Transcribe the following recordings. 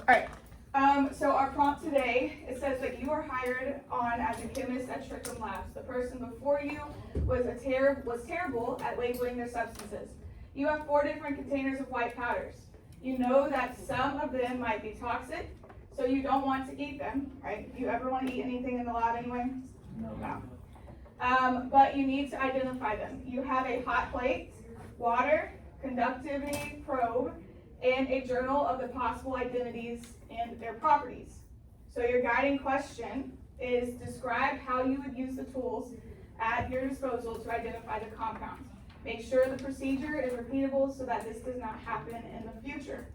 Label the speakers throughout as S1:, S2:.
S1: Alright, so our prompt today, it says that you are hired on as a chemist at Trickham Labs. The person before you was terrible at labeling their substances. You have 4 different containers of white powders. You know that some of them might be toxic, so you don't want to eat them, right? Do you ever want to eat anything in the lab anyway? No. But you need to identify them. You have a hot plate, water, conductivity probe, and a journal of the possible identities and their properties. So your guiding question is describe how you would use the tools at your disposal to identify the compounds. Make sure the procedure is repeatable so that this does not happen in the future.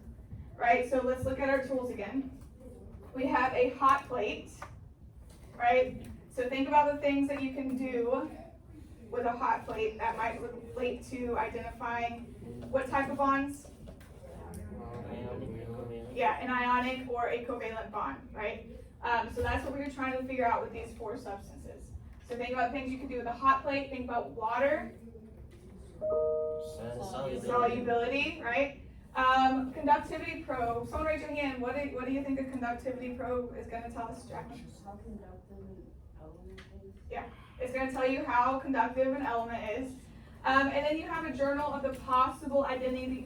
S1: Right, so let's look at our tools again. We have a hot plate, right? So think about the things that you can do with a hot plate that might relate to identifying what type of bonds? Yeah, an ionic or a covalent bond, right? So that's what we were trying to figure out with these 4 substances. So think about things you can do with a hot plate. Think about water, solubility, right? Conductivity probe. Someone raise your hand. What do you think a conductivity probe is going to tell us, Jack?
S2: How conductive an element is?
S1: Yeah, it's going to tell you how conductive an element is. And then you have a journal of the possible identities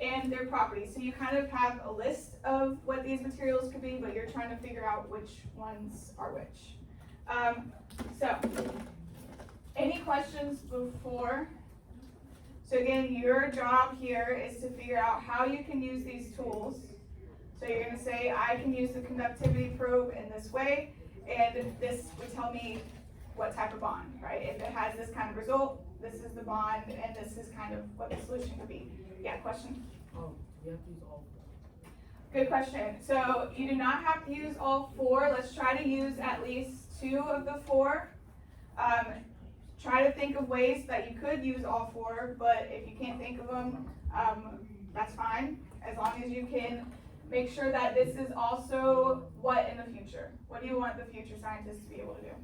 S1: and their properties. So you kind of have a list of what these materials could be, but you're trying to figure out which ones are which. So, any questions before? So again, your job here is to figure out how you can use these tools. So you're going to say, I can use the conductivity probe in this way, and this would tell me what type of bond, right? If it has this kind of result, this is the bond, and this is kind of what the solution could be. Yeah, question?
S2: You have to use all
S1: 4. Good question. So you do not have to use all 4. Let's try to use at least 2 of the 4. Try to think of ways that you could use all 4, but if you can't think of them, that's fine. As long as you can make sure that this is also what in the future. What do you want the future scientists to be able to do?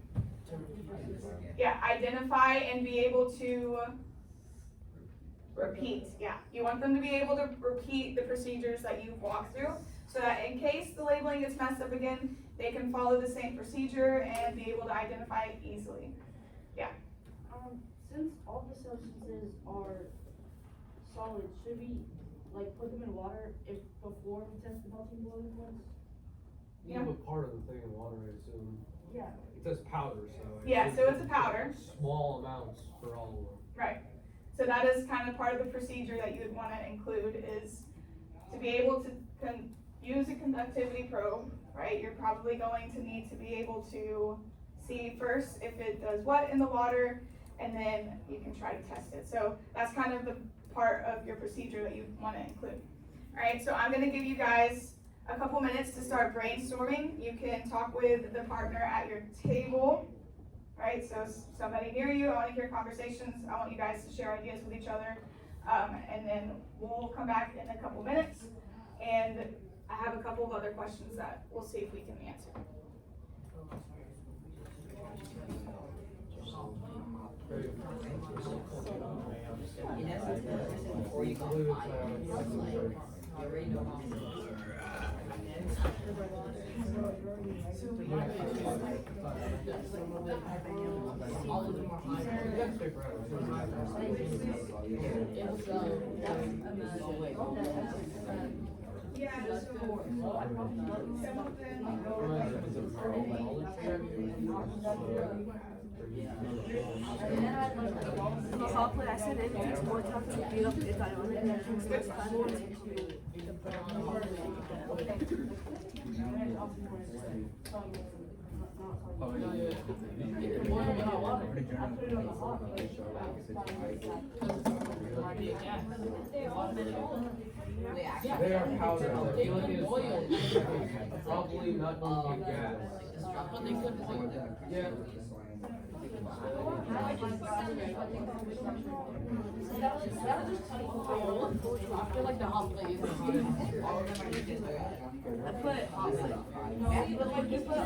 S1: Yeah, identify and be able to repeat. Yeah, you want them to be able to repeat the procedures that you've walked through so that in case the labeling gets messed up again, they can follow the same procedure and be able to identify it easily. Yeah.
S2: Since all the substances are solid, should we put them in water before we test the melting point ones?
S3: You put part of the thing in water, I assume.
S2: Yeah.
S3: It says powder, so.
S1: Yeah, so it's a powder.
S3: Small amounts for all of them.
S1: Right. So that is kind of part of the procedure that you would want to include is to be able to use a conductivity probe, right? You're probably going to need to be able to see first if it does what in the water, and then you can try to test it. So that's kind of the part of your procedure that you want to include. All right, so I'm going to give you guys a couple minutes to start brainstorming. You can talk with the partner at your table, right? So somebody near you, I want to hear conversations. I want you guys to share ideas with each other. And then we'll come back in a couple minutes. And I have a couple of other questions that we'll see if we can answer. Yeah, so some of
S4: The hot plate, I said it takes more time to beat up the ionic and it takes less time to
S3: They are powder. The feeling is probably not going to get gas. Yeah.
S2: I feel like the hot plate is
S4: I put hot plate. But like you put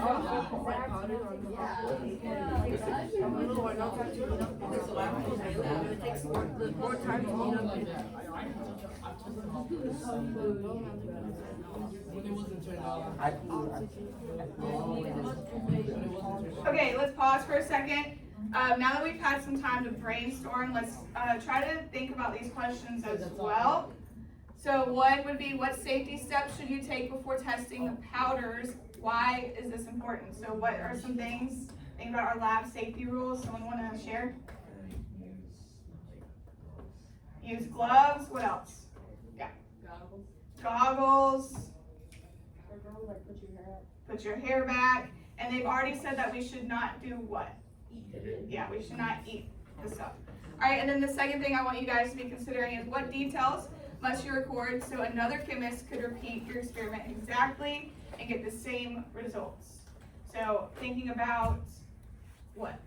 S4: white powder on the hot plate. A little or no time to heat up because the lab is covalent, it takes more time to heat up.
S3: When it wasn't turned on.
S1: Okay, let's pause for a second. Now that we've had some time to brainstorm, let's try to think about these questions as well. So one would be, what safety steps should you take before testing the powders? Why is this important? So what are some things, think about our lab safety rules, someone want to share? Use gloves, what else? Yeah. Goggles.
S2: Like put your hair up.
S1: Put your hair back. And they've already said that we should not do what? Yeah, we should not eat the stuff. All right, and then the second thing I want you guys to be considering is, what details must you record so another chemist could repeat your experiment exactly and get the same results? So thinking about what?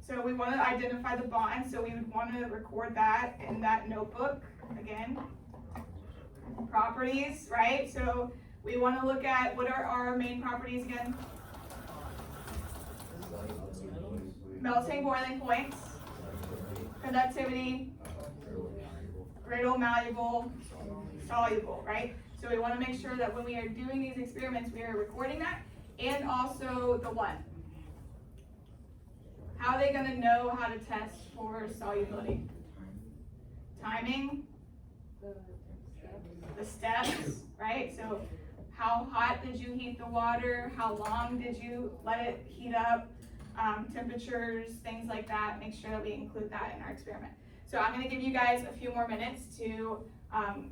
S1: So we want to identify the bond, so we would want to record that in that notebook again. Properties, right? So we want to look at, what are our main properties again? Melting, boiling points, conductivity, brittle, malleable, soluble, right? So we want to make sure that when we are doing these experiments, we are recording that, and also the what? How are they going to know how to test for solubility? Timing, the steps, right? So how hot did you heat the water? How long did you let it heat up? Temperatures, things like that. Make sure that we include that in our experiment. So I'm going to give you guys a few more minutes to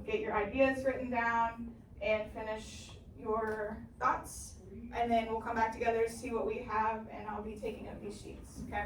S1: get your ideas written down and finish your thoughts. And then we'll come back together, see what we have, and I'll be taking up these sheets, okay?